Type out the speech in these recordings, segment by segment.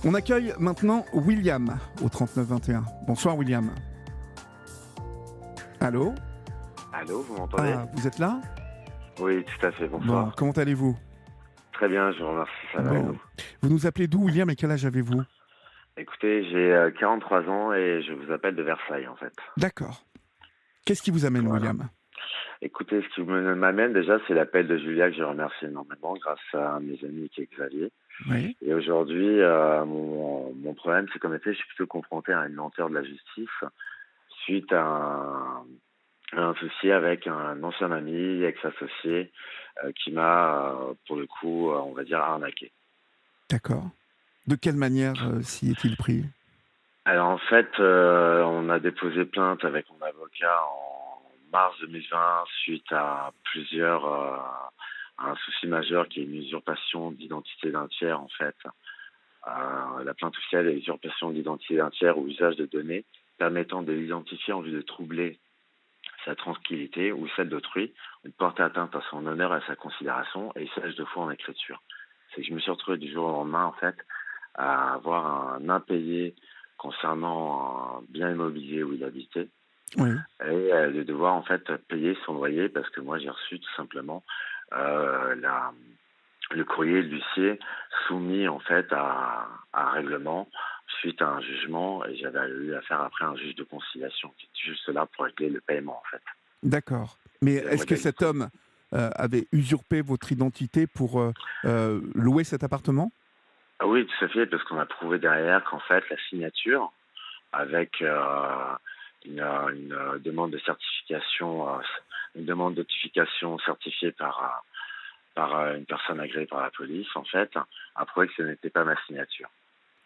On accueille maintenant William au 3921. Bonsoir William. Allô ? Allô, vous m'entendez? Vous êtes là ? Oui, tout à fait, Bon, bonsoir. comment allez-vous ? Très bien, je vous remercie, ça va et Bon. vous? Vous nous appelez d'où William et quel âge avez-vous ? Écoutez, j'ai 43 ans et je vous appelle de Versailles en fait. D'accord. Qu'est-ce qui vous amène Voilà. William ? Écoutez, ce qui m'amène déjà, c'est l'appel de Julia que je remercie énormément grâce à un de mes amis qui est Xavier. Oui. Et aujourd'hui, mon problème, c'est qu'en effet, je suis plutôt confronté à une lenteur de la justice suite à un souci avec un ancien ami, ex-associé, qui m'a, pour le coup, on va dire, arnaqué. D'accord. De quelle manière s'y est-il pris ? Alors en fait, on a déposé plainte avec mon avocat en mars 2020 suite à un souci majeur qui est une usurpation d'identité d'un tiers en fait. La plainte officielle est usurpation d'identité d'un tiers ou usage de données permettant de l'identifier en vue de troubler sa tranquillité ou celle d'autrui, ou de porter atteinte à son honneur et à sa considération, et il s'agit de fois en écriture. C'est que je me suis retrouvé du jour au lendemain en fait à avoir un impayé concernant un bien immobilier où il habitait Oui. et de devoir en fait payer son loyer parce que moi j'ai reçu tout simplement euh, la, le courrier de l'huissier soumis en fait à règlement suite à un jugement et j'avais eu affaire après à un juge de conciliation qui était juste là pour régler le paiement en fait. D'accord. Mais Et la est-ce que cet modalité. homme avait usurpé votre identité pour louer cet appartement ? Ah oui, tout à fait, parce qu'on a prouvé derrière qu'en fait la signature avec une demande de certification, une demande d'authentification certifiée par une personne agréée par la police, en fait, a prouvé que ce n'était pas ma signature.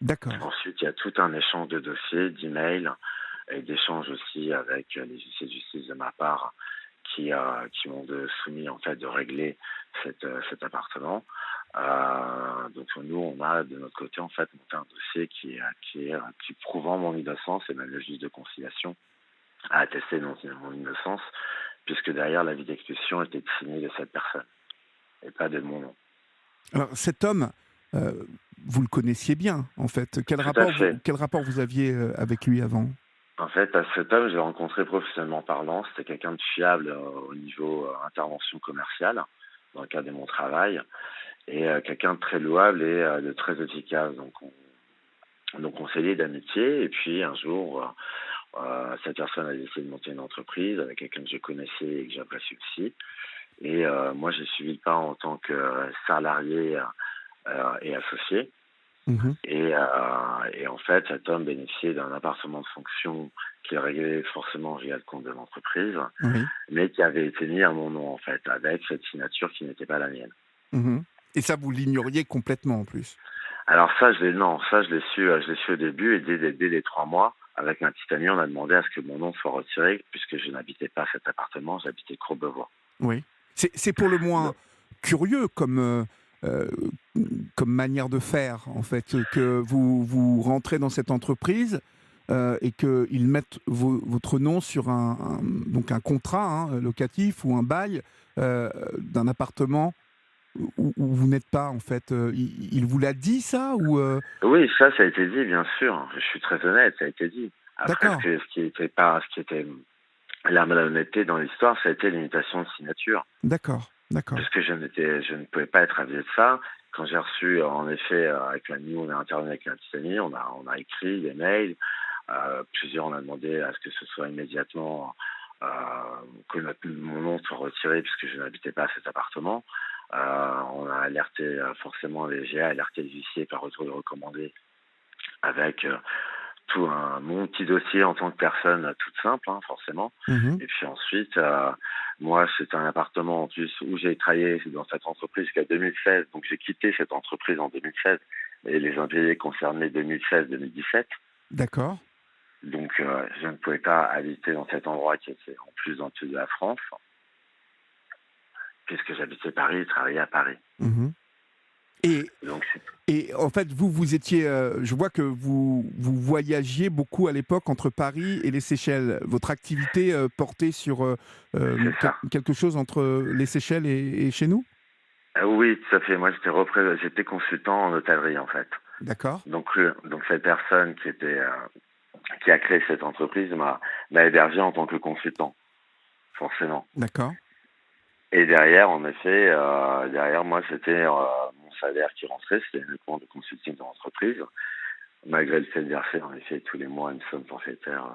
D'accord. Ensuite, il y a tout un échange de dossiers, d'emails et d'échanges aussi avec les huissiers de justice de ma part qui m'ont soumis en fait de régler cet appartement. Donc nous, on a de notre côté en fait monté un dossier qui prouvant mon innocence et même le juge de conciliation a attesté mon innocence puisque derrière l'avis d'expulsion était signé de cette personne et pas de mon nom. Alors cet homme, euh, vous le connaissiez bien en fait. Quel Tout à fait. rapport vous aviez avec lui avant ? En fait, à cet homme, je l'ai rencontré professionnellement parlant. C'était quelqu'un de fiable au niveau intervention commerciale dans le cadre de mon travail et quelqu'un de très louable et de très efficace. Donc on s'est lié d'amitié et puis un jour, cette personne a décidé de monter une entreprise avec quelqu'un que je connaissais et que j'apprécie aussi. Et moi, j'ai suivi le pas en tant que salarié et associé. Mhm. Et en fait, cet homme bénéficiait d'un appartement de fonction qui réglait forcément via le compte de l'entreprise, Oui. mais qui avait été mis à mon nom, en fait, avec cette signature qui n'était pas la mienne. Mhm. Et ça, vous l'ignoriez complètement en plus. Alors non, ça je l'ai su au début et dès les 3 mois, avec un petit ami, on a demandé à ce que mon nom soit retiré puisque je n'habitais pas cet appartement, j'habitais Courbevoie. Oui. C'est pour le moins Donc, curieux euh, comme manière de faire, en fait, que vous rentrez dans cette entreprise et qu'ils mettent votre nom sur donc un contrat locatif ou un bail d'un appartement où vous n'êtes pas, en fait. Il vous l'a dit, ça ou oui, ça a été dit, bien sûr. Je suis très honnête, ça a été dit. Après, D'accord, ce qui était la malhonnêteté dans l'histoire, ça a été l'imitation de signature. d'accord, d'accord. Puisque je ne pouvais pas être avisé de ça. Quand j'ai reçu, en effet, avec l'ami, on a intervenu avec un petit ami, on a écrit des mails. Plusieurs, on a demandé à ce que ce soit immédiatement que mon nom soit retiré puisque je n'habitais pas à cet appartement. On a alerté forcément j'ai alerté les huissiers par retour de recommandé avec mon petit dossier en tant que personne toute simple, hein, forcément. Mhm. Et puis ensuite, moi, c'est un appartement en plus où j'ai travaillé dans cette entreprise jusqu'à 2016. Donc j'ai quitté cette entreprise en 2016 et les impayés concernaient 2016-2017. D'accord. Donc je ne pouvais pas habiter dans cet endroit qui était en plus dans le sud de la France, puisque j'habitais Paris et travaillais à Paris. Mhm. Et Donc Et en fait, vous étiez, je vois que vous voyagiez beaucoup à l'époque entre Paris et les Seychelles. Votre activité portait sur c'est ça. quelque chose entre les Seychelles et chez nous ? Oui, tout à fait. Moi, j'étais consultant en hôtellerie, en fait. D'accord. Donc cette personne qui a créé cette entreprise m'a hébergé en tant que consultant, forcément. D'accord. Et derrière, en effet, derrière moi, c'était mon salaire qui rentrait, c'était uniquement de consulting dans l'entreprise, malgré le fait de verser, en effet, tous les mois une somme forfaitaire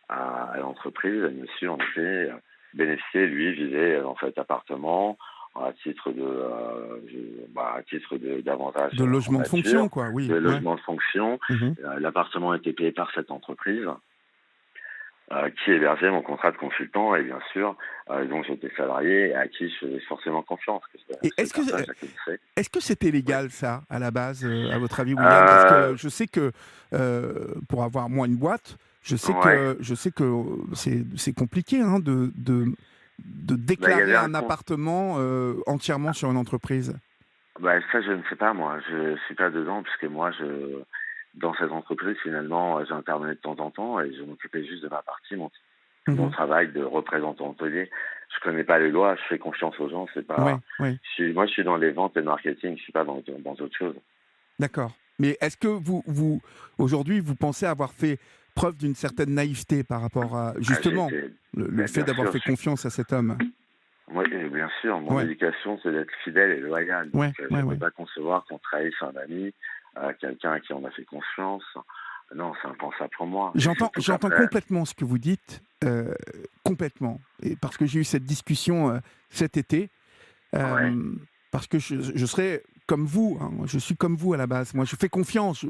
à l'entreprise. Monsieur, en effet, bénéficiait, lui, vivait dans cet appartement à titre d'avantage De en logement de fonction, nature, quoi, oui. de Ouais. logement de fonction. Mhm. L'appartement était payé par cette entreprise qui hébergeait mon contrat de consultant et bien sûr, dont j'étais salarié et à qui je faisais forcément confiance. Parce que Et cette personne, je la connaissais. est-ce que c'était Oui. légal, ça, à la base, à votre avis, William? Parce Euh, que je sais que pour avoir, moi, une boîte, ouais. je sais que c'est compliqué, hein, de Bah, il y déclarer avait un un compte. appartement entièrement sur une entreprise. Bah, ça, je ne sais pas, moi. Je suis pas dedans, puisque moi, dans cette entreprise, finalement, j'intervenais de temps en temps et je m'occupais juste de ma partie, mon Mhm. travail de représentant employé. Je connais pas les lois, je fais confiance aux gens, c'est pas, Oui, oui, moi, je suis dans les ventes et le marketing, je suis pas dans autre chose. d'accord. Mais est-ce que aujourd'hui, vous pensez avoir fait preuve d'une certaine naïveté par rapport à, Ah, j'ai justement, été, le ben, fait bien d'avoir sûr, fait confiance à cet homme? moi, bien sûr, mon Ouais, éducation, c'est d'être fidèle et loyal. Donc, ouais, je ouais, ne peux ouais. pas concevoir qu'on trahisse un ami, quelqu'un à qui on a fait confiance. Non, c'est impensable pour moi. Et surtout J'entends qu'après, complètement ce que vous dites, complètement. Et parce que j'ai eu cette discussion cet été, ouais, parce que je serais comme vous, hein, je suis comme vous à la base. Moi, je fais confiance.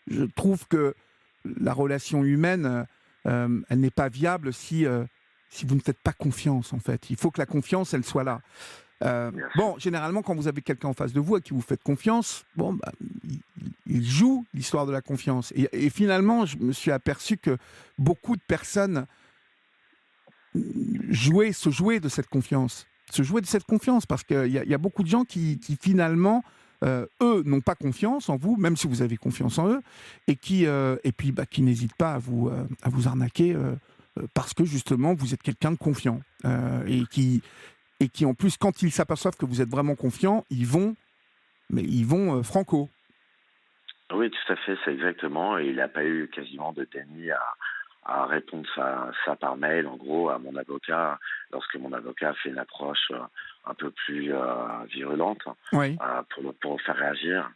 Je trouve que la relation humaine, elle n'est pas viable si vous ne faites pas confiance, en fait. Il faut que la confiance, elle soit là. bien sûr. Bon, généralement, quand vous avez quelqu'un en face de vous à qui vous faites confiance, bon, bah, il joue l'histoire de la confiance. Et finalement, je me suis aperçu que beaucoup de personnes se jouaient de cette confiance. Se jouaient de cette confiance parce qu'il y a beaucoup de gens qui finalement, eux, n'ont pas confiance en vous, même si vous avez confiance en eux, et puis qui n'hésitent pas à vous arnaquer parce que justement, vous êtes quelqu'un de confiant. Et qui en plus, quand ils s'aperçoivent que vous êtes vraiment confiant, ils vont franco. Oui, tout à fait, c'est exactement. Et il n'a pas eu quasiment de déni à répondre ça par mail, en gros, à mon avocat, lorsque mon avocat a fait une approche un peu plus virulente Oui. pour le faire réagir,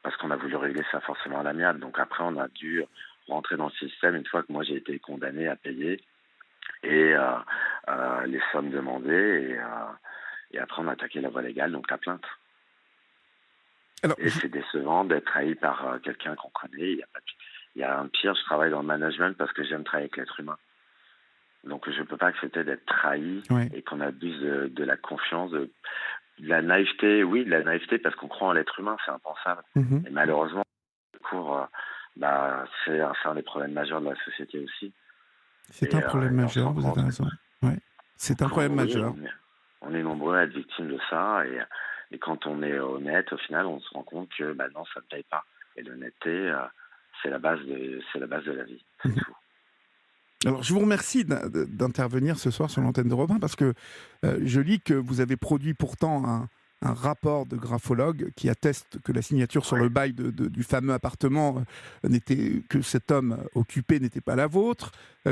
parce qu'on a voulu régler ça forcément à l'amiable. Donc après, on a dû rentrer dans le système une fois que moi j'ai été condamné à payer et les sommes demandées. Et après, on a attaqué la voie légale, donc la plainte. Alors, Et c'est décevant d'être trahi par quelqu'un qu'on connaît. Il y a un pire, je travaille dans le management parce que j'aime travailler avec l'être humain. Donc je ne peux pas accepter d'être trahi ouais. et qu'on abuse de la confiance, de la naïveté. Oui, de la naïveté parce qu'on croit en l'être humain, c'est impensable. Mhm. Et malheureusement, le cours, c'est un des problèmes majeurs de la société aussi. C'est un problème Et on se majeur, rend vous avez compte. raison. Ouais. C'est un problème Oui, majeur. on est nombreux à être victimes de ça. Et quand on est honnête, au final, on se rend compte que non, ça ne paye pas. Et l'honnêteté, c'est la base de la vie. C'est Mhm. tout. Alors, je vous remercie d'intervenir ce soir sur l'antenne de Robin parce que je lis que vous avez produit pourtant un rapport de graphologue qui atteste que la signature sur Oui, le bail du fameux appartement que cet homme occupé n'était pas la vôtre,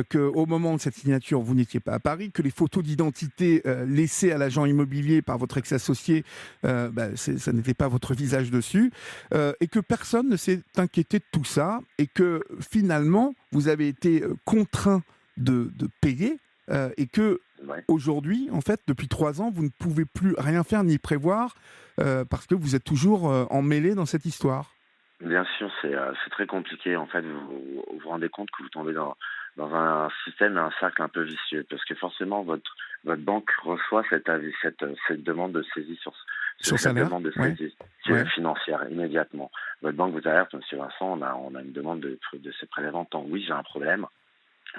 qu'au moment de cette signature, vous n'étiez pas à Paris, que les photos d'identité laissées à l'agent immobilier par votre ex-associé, ça n'était pas votre visage dessus, et que personne ne s'est inquiété de tout ça, et que finalement, vous avez été contraint de payer, et que ouais. aujourd'hui, en fait, depuis 3 ans, vous ne pouvez plus rien faire ni prévoir parce que vous êtes toujours emmêlé dans cette histoire. Bien sûr, c'est très compliqué. En fait, vous rendez compte que vous tombez dans un système et un cercle un peu vicieux. Parce que forcément, votre banque reçoit cette demande de saisie sur Sur cette salaire. demande de Ouais, saisie ouais. financière immédiatement. Votre banque vous alerte, Monsieur Vincent, on a une demande de ces prélèvements. Tant oui, j'ai un problème.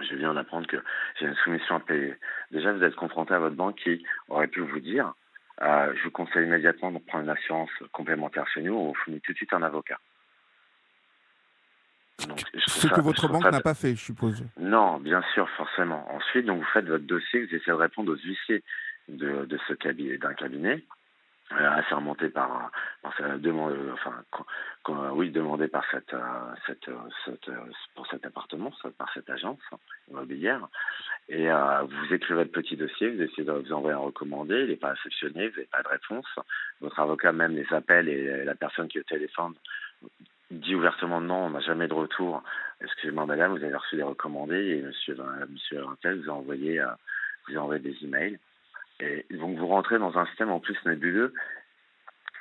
Je viens d'apprendre que j'ai une soumission à payer. Déjà, vous êtes confronté à votre banque qui aurait pu vous dire, je vous conseille immédiatement de prendre une assurance complémentaire chez nous, on vous fournit tout de suite un avocat. Donc, Ce que je votre trouve banque ça, n'a pas fait, je suppose. non, bien sûr, forcément. Ensuite, donc, vous faites votre dossier, vous essayez de répondre aux huissiers de ce cabinet, d'un cabinet. C'est remonté par cette demande, oui, demandé par pour cet appartement, par cette agence immobilière. Et vous écrivez le petit dossier, vous essayez de vous envoyer un recommandé, il n'est pas réceptionné, vous n'avez pas de réponse. Votre avocat même les appelle et la personne qui est au téléphone dit ouvertement non, on n'a jamais de retour. Excusez-moi madame, vous avez reçu des recommandés et monsieur Rintel vous a envoyé des emails. Et donc vous rentrez dans un système en plus nébuleux.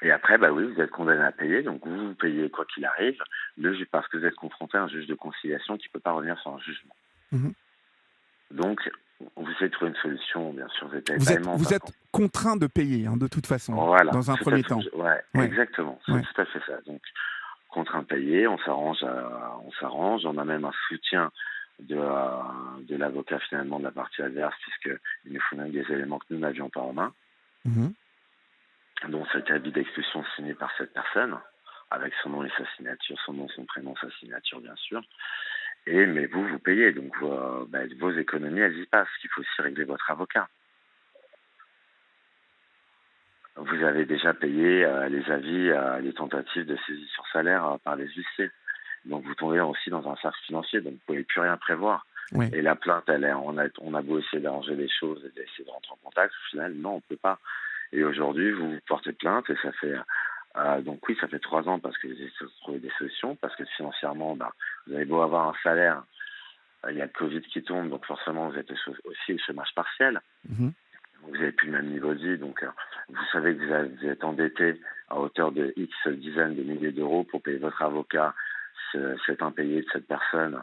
Et après, bah oui, vous êtes condamné à payer, donc vous payez quoi qu'il arrive, parce que vous êtes confronté à un juge de conciliation qui ne peut pas revenir sur un jugement. Mhm. Donc, vous essayez de trouver une solution, bien sûr, vous êtes Vous êtes contraint de payer, hein, de toute façon, voilà, dans un premier temps. Ouais, exactement, c'est Ouais. tout à fait ça. Donc, contraint de payer, on s'arrange, on a même un soutien de l'avocat finalement de la partie adverse, puisqu'il nous fournit des éléments que nous n'avions pas en main. Mhm. Donc cet avis d'expulsion signé par cette personne, avec son nom et sa signature, son nom, son prénom, sa signature bien sûr. Mais vous payez, donc vos économies, elles y passent. Il faut aussi régler votre avocat. Vous avez déjà payé les avis, les tentatives de saisie sur salaire par les huissiers. Donc vous tombez aussi dans un cercle financier, donc vous ne pouvez plus rien prévoir. Ouais. Et la plainte, on a beau essayer d'arranger les choses et d'essayer de rentrer en contact, au final, non, on ne peut pas. Et aujourd'hui, vous portez plainte et ça fait donc oui, ça fait 3 ans parce que vous essayez de trouver des solutions, parce que financièrement, vous avez beau avoir un salaire, il y a le Covid qui tombe, donc forcément vous êtes aussi au chômage partiel. Mhm. Vous n'avez plus le même niveau de vie, donc vous savez que vous êtes endetté à hauteur de X dizaines de milliers d'euros pour payer votre avocat, cet impayé de cette personne,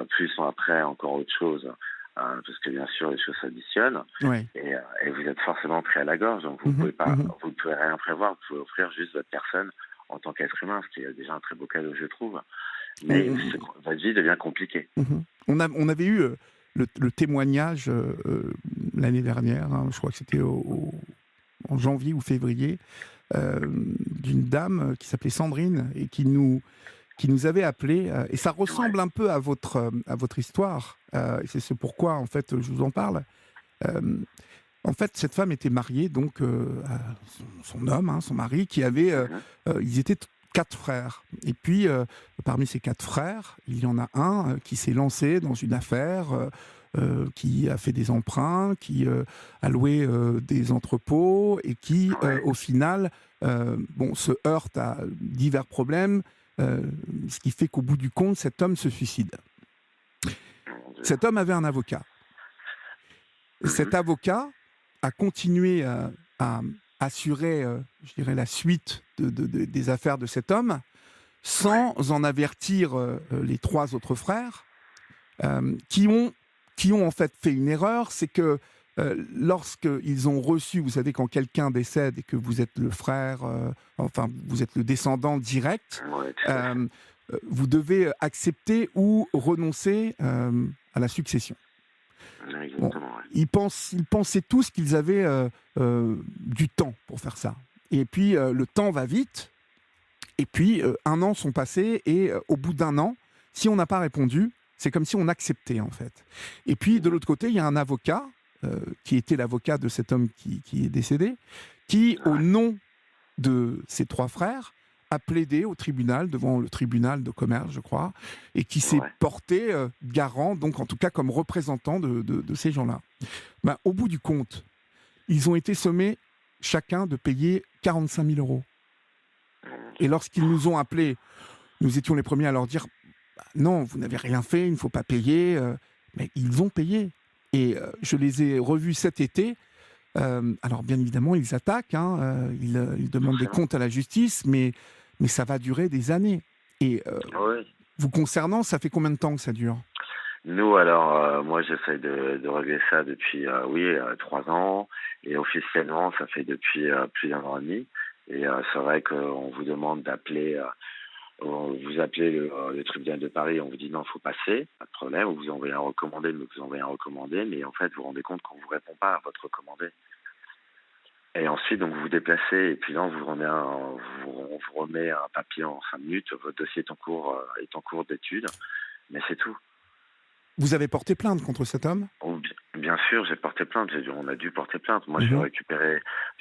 plus après encore autre chose, parce que bien sûr les choses s'additionnent, Ouais. et vous êtes forcément pris à la gorge, donc vous ne pouvez rien prévoir, vous pouvez offrir juste votre personne en tant qu'être humain, ce qui est déjà un très beau cadeau je trouve, mais votre vie devient compliquée. Mhm. On avait eu le témoignage l'année dernière, hein, je crois que c'était en janvier ou février, d'une dame qui s'appelait Sandrine et qui nous avait appelé, et ça ressemble un peu à votre histoire, et c'est ce pourquoi en fait je vous en parle. En fait, cette femme était mariée donc à son homme, hein, son mari, qui avait, ils étaient 4 frères. Et puis, parmi ces 4 frères, il y en a un qui s'est lancé dans une affaire, qui a fait des emprunts, qui a loué des entrepôts et qui, au final, se heurte à divers problèmes, ce qui fait qu'au bout du compte, cet homme se suicide. Cet homme avait un avocat. Cet avocat a continué à assurer, je dirais, la suite des affaires de cet homme, sans en avertir les 3 autres frères, qui ont en fait fait une erreur, c'est que lorsqu'ils ont reçu, vous savez, quand quelqu'un décède et que vous êtes le frère, vous êtes le descendant direct, vous devez accepter ou renoncer à la succession. Bon, ils pensaient tous qu'ils avaient du temps pour faire ça. Et puis, le temps va vite. Et puis, 1 an sont passés. Et au bout d'1 an, si on n'a pas répondu, c'est comme si on acceptait, en fait. Et puis, de l'autre côté, il y a un avocat, qui était l'avocat de cet homme qui est décédé, qui, au nom de ses 3 frères, a plaidé au tribunal, devant le tribunal de commerce, je crois, et qui s'est porté garant, donc en tout cas comme représentant de ces gens-là. Au bout du compte, ils ont été sommés chacun de payer 45 000 euros. Et lorsqu'ils nous ont appelés, nous étions les premiers à leur dire non, vous n'avez rien fait, il ne faut pas payer. Mais ils ont payé. Et je les ai revus cet été. Alors bien évidemment, ils attaquent, ils demandent des comptes à la justice, mais ça va durer des années. Et vous concernant, ça fait combien de temps que ça dure ? Nous, alors, moi, j'essaie de régler ça depuis, 3 ans. Et officiellement, ça fait depuis plus d'1 an et demi. Et c'est vrai qu'on vous demande d'appeler, vous appelez le tribunal de Paris, on vous dit non, il faut passer, pas de problème. Vous envoyez un recommandé, mais en fait, vous vous rendez compte qu'on ne vous répond pas à votre recommandé. Et ensuite, donc, vous vous déplacez, et puis là, on vous remet un papier en 5 minutes. Votre dossier est en cours d'étude, mais c'est tout. Vous avez porté plainte contre cet homme ? Bien sûr, j'ai porté plainte. On a dû porter plainte. Moi, Mhm, je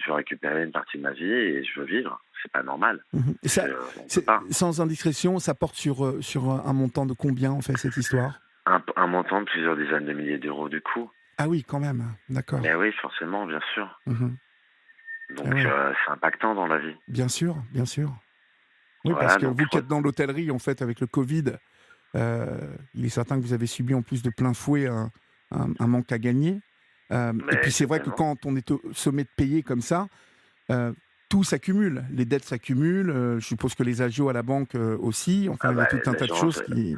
veux récupérer une partie de ma vie et je veux vivre. C'est pas normal. mhm. Et ça, On peut pas. sans indiscrétion, ça porte sur un montant de combien, en fait, cette histoire? Un montant de plusieurs dizaines de milliers d'euros du coup. Ah oui, quand même, d'accord. Mais oui, forcément, bien sûr. Mhm. Ah Donc, ouais, c'est impactant dans la vie. bien sûr, bien sûr. Oui, parce Voilà, que donc vous qui êtes dans l'hôtellerie, en fait, avec le Covid, il est certain que vous avez subi en plus de plein fouet un manque à gagner. Et mais puis c'est vrai que certainement. quand on est au sommet de payer comme ça, euh, tout s'accumule. Les dettes s'accumulent. Je suppose que les agios à la banque aussi. Enfin, Ah il y a bah, tout un tas de l'agence, choses qui.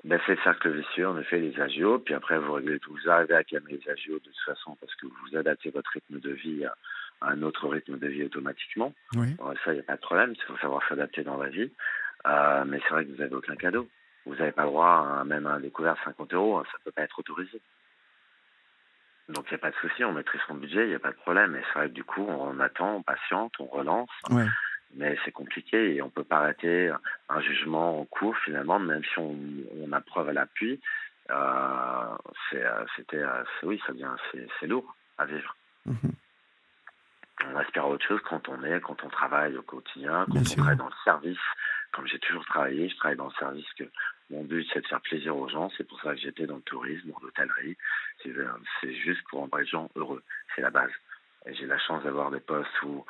ben, c'est le cercle vicieux, en effet, les agios. Puis après, vous réglez tout. Vous arrivez à calmer les agios de toute façon parce que vous adaptez votre rythme de vie à un autre rythme de vie automatiquement. Oui. Bon, ça, il n'y a pas de problème. Il faut savoir s'adapter dans la vie. Mais c'est vrai que vous n'avez aucun cadeau. Vous n'avez pas le droit à même un découvert 50 euros. Ça ne peut pas être autorisé. Donc, il n'y a pas de souci. On maîtrise son budget. Il n'y a pas de problème. Et c'est vrai que du coup, on attend, on patiente, on relance. Ouais. Mais c'est compliqué et on peut pas arrêter un jugement en cours finalement, même si on a preuve à l'appui. Oui, ça devient, c'est lourd à vivre. Mhm. On aspire à autre chose quand on travaille au quotidien, quand Bien on sûr. travaille dans le service. Comme j'ai toujours travaillé, je travaille dans le service que mon but c'est de faire plaisir aux gens. C'est pour ça que j'étais dans le tourisme, dans l'hôtellerie. C'est juste pour rendre les gens heureux. C'est la base. Et j'ai la chance d'avoir des postes où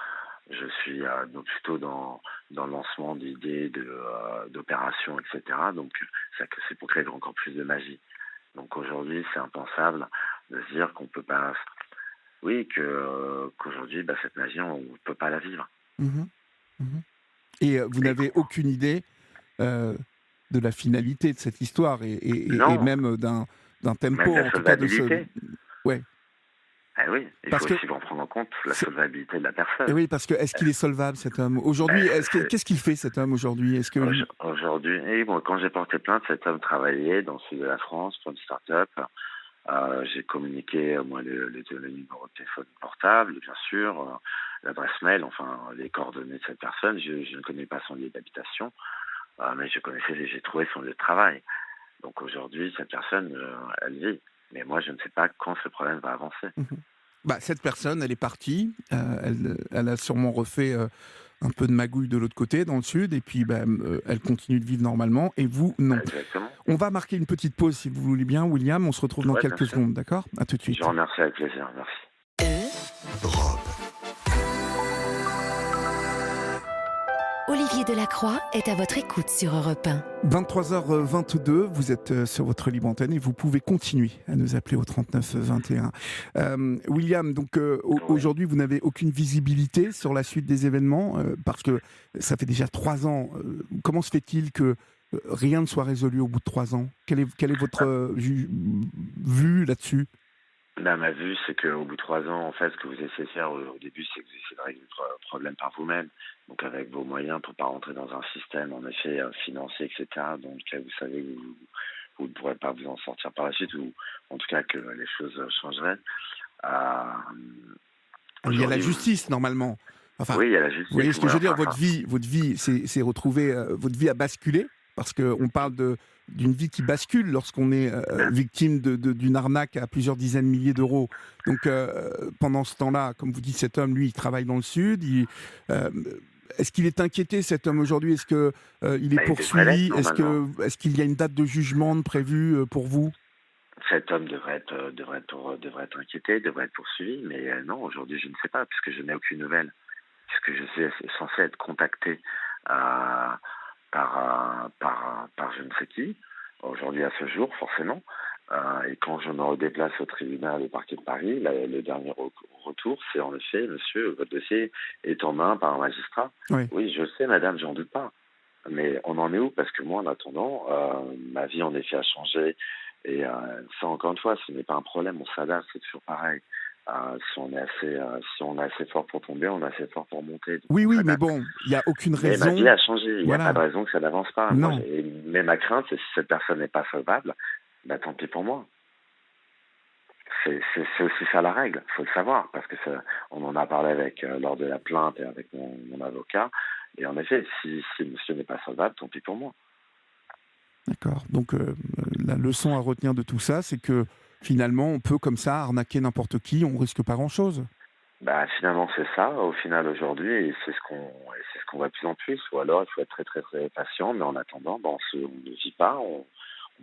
je suis donc plutôt dans le lancement d'idées, d'opérations, etc. Donc c'est pour créer encore plus de magie. Donc aujourd'hui, c'est impensable de se dire qu'on peut pas, oui, qu'aujourd'hui, cette magie, on ne peut pas la vivre. Mhm. Mhm. Et vous Et n'avez aucune idée euh, de la finalité de cette histoire et non, même d'un même tempo, la en tout cas de ce. solvabilité. Ouais. Ah oui, il faut Parce que aussi en prendre en compte la c'est- solvabilité de la et personne. oui, parce que est-ce qu'il est solvable cet homme Ben, aujourd'hui? c'est- Qu'est-ce qu'il fait cet homme aujourd'hui? Est-ce que Aujourd'hui, et bon, quand j'ai porté plainte, cet homme travaillait dans le sud de la France pour une start-up. J'ai communiqué, moi, le numéro de téléphone portable, bien sûr, l'adresse mail, enfin, les coordonnées de cette personne. Je ne connais pas son lieu d'habitation, mais j'ai trouvé son lieu de travail. Donc aujourd'hui, cette personne, elle vit. Mais moi, je ne sais pas quand ce problème va avancer. Mhm. Bah, cette personne, elle est partie. Elle a sûrement refait un peu de magouille de l'autre côté, dans le sud, et puis bah, elle continue de vivre normalement. Et vous, non. Exactement. On va marquer une petite pause, si vous voulez bien, William. On se retrouve dans Ouais, bien quelques sûr. secondes, d'accord? À tout de Je vous suite. remercie avec plaisir. Merci. Olivier Delacroix est à votre écoute sur Europe 1. 23h22, vous êtes sur votre libre antenne et vous pouvez continuer à nous appeler au 39 21. William, donc Oui. aujourd'hui, vous n'avez aucune visibilité sur la suite des événements parce que ça fait déjà 3 ans. Comment se fait-il que rien ne soit résolu au bout de 3 ans? Quelle est votre vue là-dessus? Là, ma vue, c'est qu'au bout de 3 ans, en fait, ce que vous essayez de faire au début, c'est que vous essayez de régler le problème par vous-même, donc avec vos moyens pour pas rentrer dans un système, en effet, financier, etc., dans lequel vous savez que vous ne pourrez pas vous en sortir par la suite, ou en tout cas que les choses changeraient. Euh, Il y a la Aujourd'hui, justice normalement. Enfin, oui, il y a la vous justice, voyez ce que ouais, je veux dire. enfin, Votre vie, c'est retrouvé. Votre vie a basculé parce qu'on parle d'une vie qui bascule lorsqu'on est ben, victime d'une arnaque à plusieurs dizaines de milliers d'euros. Donc pendant ce temps-là, comme vous dites, cet homme, lui, il travaille dans le sud. Euh, est-ce qu'il est inquiété, cet homme, aujourd'hui? Est-ce que il est il devrait l'être, poursuivi? normalement. Est-ce qu'il y a une date de jugement prévue pour vous? Cet homme devrait être inquiété, devrait être poursuivi, mais non, aujourd'hui, je ne sais pas, puisque je n'ai aucune nouvelle, puisque je suis censé être contacté euh, par je ne sais qui, aujourd'hui à ce jour, forcément. Et quand je me redéplace au tribunal, au parquet de Paris, le dernier retour, c'est en effet, monsieur, votre dossier est en main par un magistrat. Oui. Oui, je sais, madame, j'en doute pas. Mais on en est où? Parce que moi, en attendant, ma vie en effet a changé. Et ça, encore une fois, ce n'est pas un problème, on s'adapte, c'est toujours pareil. Si on est assez fort pour tomber, on est assez fort pour monter, donc Oui, on oui, mais s'adapte. bon, il n'y a aucune Mais ma vie raison. a changé, il n'y a pas Voilà. de raison que ça n'avance pas. Non. Mais ma crainte, c'est si cette personne n'est pas solvable, bah tant pis pour moi. C'est aussi ça la règle, il faut le savoir, parce que on en a parlé lors de la plainte et avec mon avocat. Et en effet, si monsieur n'est pas solvable, tant pis pour moi. D'accord. Donc la leçon à retenir de tout ça, c'est que finalement, on peut comme ça arnaquer n'importe qui, on risque pas grand-chose. Bah, finalement, c'est ça, au final, aujourd'hui, et c'est ce qu'on voit de plus en plus. Ou alors, il faut être très, très, très patient, mais en attendant, on ne vit pas, on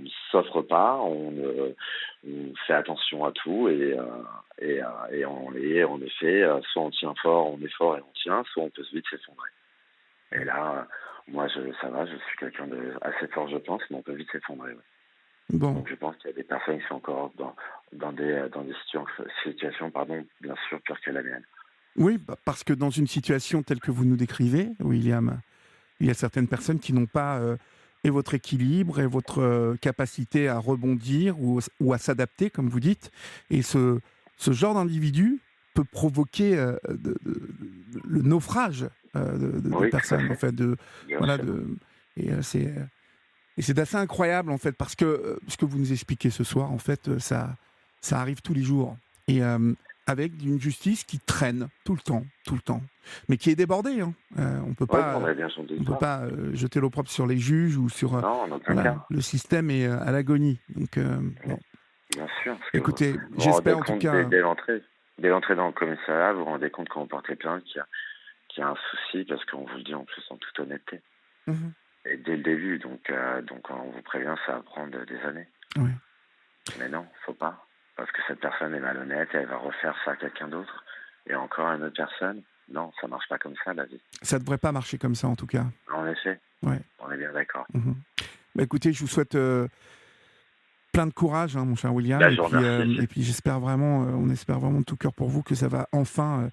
ne s'offre pas, on fait attention à tout, et on est, en effet, soit on tient fort, on est fort et on tient, soit on peut vite s'effondrer. Et là, moi, ça va, je suis quelqu'un de assez fort, je pense, mais on peut vite s'effondrer. Ouais. Bon, Donc, je pense qu'il y a des personnes qui sont encore dans des situations, pardon, bien sûr, pires que la mienne. oui, parce que dans une situation telle que vous nous décrivez, William, il y a certaines personnes qui n'ont pas et votre équilibre et votre capacité à rebondir ou à s'adapter, comme vous dites. Et ce genre d'individu peut provoquer le naufrage de Oui, tout à personnes, en fait, fait. bien Voilà, sûr. et c'est assez incroyable, en fait, parce que ce que vous nous expliquez ce soir, en fait, ça arrive tous les jours. Et avec une justice qui traîne tout le temps, mais qui est débordée. Hein. Oui, on a bien son On peut histoire. pas jeter l'opprobre sur les juges ou sur Non, en aucun voilà, cas. le système est à l'agonie. Donc, bon. Bien sûr, parce que Écoutez, vous vous rendez j'espère en tout compte cas. dès l'entrée dans le commissariat, vous vous rendez compte quand vous portez plainte qu'il y a un souci, parce qu'on vous le dit en plus en toute honnêteté. Mhm. Et dès le début, donc on vous prévient, ça va prendre des années. Ouais. Mais non, faut pas. Parce que cette personne est malhonnête, elle va refaire ça à quelqu'un d'autre. Et encore à une autre personne. Non, ça marche pas comme ça, la vie. Ça devrait pas marcher comme ça en tout cas. En effet, Ouais. on est bien d'accord. Mhm. Bah, écoutez, je vous souhaite plein de courage, hein, mon cher William, Là, je vous remercie. et puis j'espère vraiment, on espère vraiment de tout cœur pour vous que ça va enfin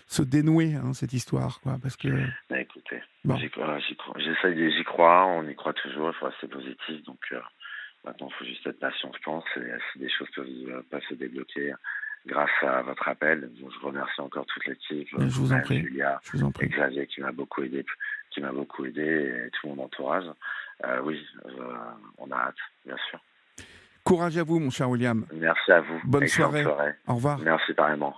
se dénouer, hein, cette histoire, quoi, parce que Mais écoutez, bon. j'y crois, on y croit toujours, il faut rester positif. Donc maintenant, il faut juste être patient, je pense. Et si des choses peuvent se débloquer grâce à votre appel, donc je remercie encore toute l'équipe, Je vous en vous-même, prie, Julia je vous en et prie. Xavier qui m'a beaucoup aidé, et tout mon entourage. Oui, on a hâte, bien sûr. Courage à vous, mon cher William. Merci à vous. Bonne Excellente soirée. soirée. Au revoir. Merci pareillement.